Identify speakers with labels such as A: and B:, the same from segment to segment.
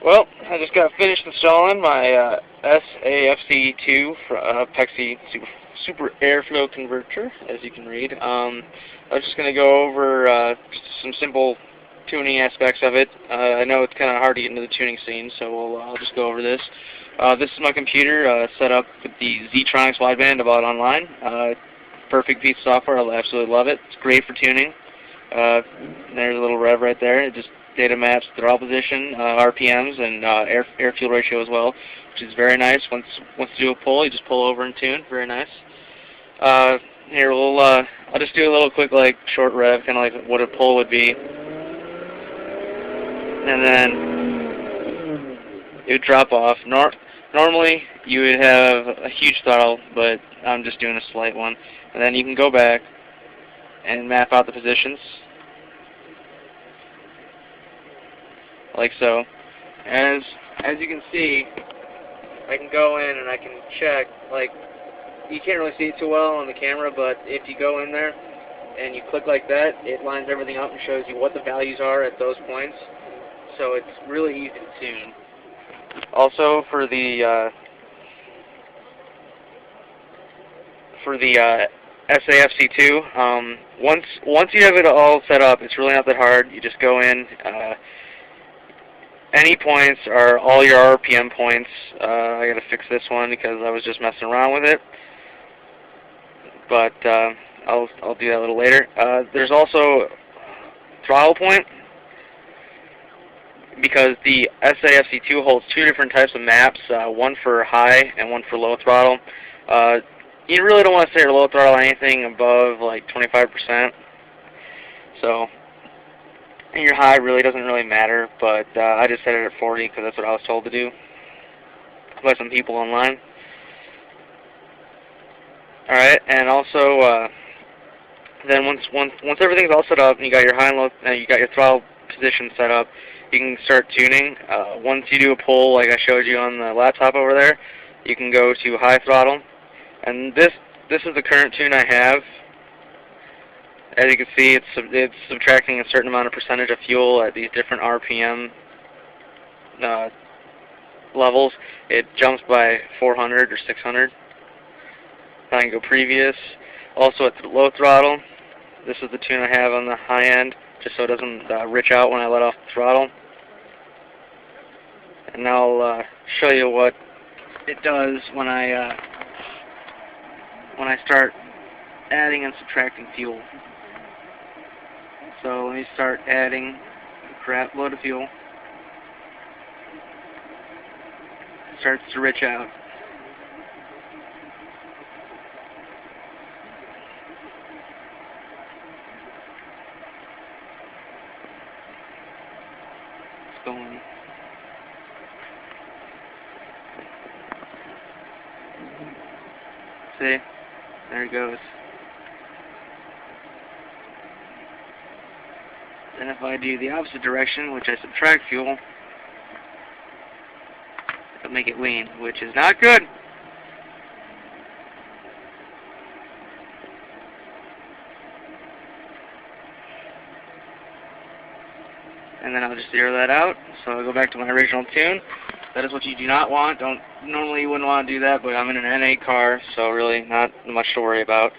A: Well, I just got finished installing my SAFC2 PEXI Super Airflow Converter, as you can read. I was just going to go over some simple tuning aspects of it. I know it's kind of hard to get into the tuning scene, so I'll just go over this. This is my computer set up with the Z-Tronics wideband I bought online. Perfect piece of software. I absolutely love it. It's great for tuning. There's a little rev right there. It just data maps throttle position, RPMs, and air fuel ratio as well, which is very nice. Once you do a pull, you just pull over and tune. Very nice. Here I'll just do a little quick short rev, kind of like what a pull would be, and then it would drop off. Normally you would have a huge throttle, but I'm just doing a slight one. And then you can go back and map out the positions, like so. As you can see, I can go in and I can check, you can't really see it too well on the camera, but if you go in there and you click like that, it lines everything up and shows you what the values are at those points. So it's really easy to tune. Also, for the SAFC2, once you have it all set up, it's really not that hard. You just go in. Any points are all your RPM points. I gotta fix this one because I was just messing around with it, but I'll do that a little later. There's also throttle point, because the SAFC2 holds two different types of maps, one for high and one for low throttle. You really don't want to set your low throttle anything above 25%. So your high really doesn't really matter, but I just set it at 40 because that's what I was told to do by some people online. All right, and also then once everything's all set up and you got your high and low, you got your throttle position set up, you can start tuning. Once you do a pull, like I showed you on the laptop over there, you can go to high throttle. And this is the current tune I have. As you can see, it's subtracting a certain amount of percentage of fuel at these different RPM levels. It jumps by 400 or 600. I can go previous. Also at the low throttle, this is the tune I have on the high end, just so it doesn't rich out when I let off the throttle. And now I'll show you what it does when I start adding and subtracting fuel. So let me start adding a crap load of fuel. It starts to rich out. It's going. See? There it goes. Then if I do the opposite direction, which I subtract fuel, it'll make it lean, which is not good. And then I'll just zero that out. So I'll go back to my original tune. That is what you do not want. Normally you wouldn't want to do that, but I'm in an N8 car, so really not much to worry about.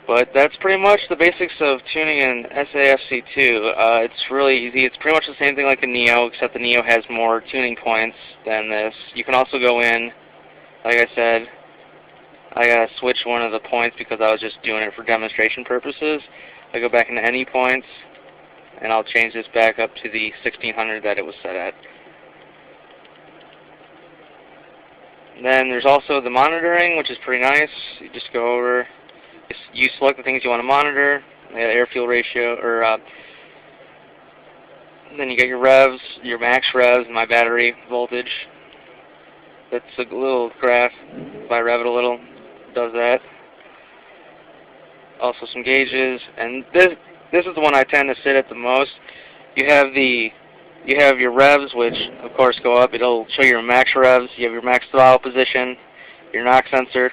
A: But that's pretty much the basics of tuning in SAFC2. It's really easy. It's pretty much the same thing like the Neo, except the Neo has more tuning points than this. You can also go in, like I said, I gotta switch one of the points because I was just doing it for demonstration purposes. I go back into any points, and I'll change this back up to the 1600 that it was set at. Then there's also the monitoring, which is pretty nice. You just go over, you select the things you want to monitor, air fuel ratio, or then you get your revs, your max revs, and my battery voltage. That's a little graph. If I rev it a little, it does that. Also some gauges, and this is the one I tend to sit at the most. You have your revs, which of course go up. It'll show your max revs. You have your max throttle position, your NOx sensor,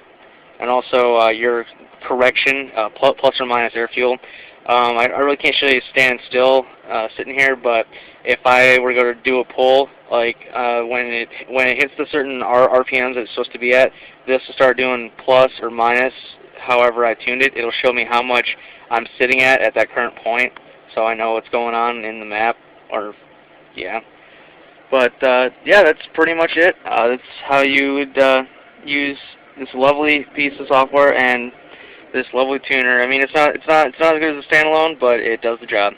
A: and also your correction, plus or minus air fuel. I really can't show you standing still, sitting here, but if I were going to do a pull, like when it hits the certain RPMs that it's supposed to be at, this will start doing plus or minus. However I tuned it, it'll show me how much I'm sitting at that current point, so I know what's going on in the map. Or yeah, but yeah, that's pretty much it. That's how you would use this lovely piece of software and this lovely tuner. I mean, it's not as good as a standalone, but it does the job.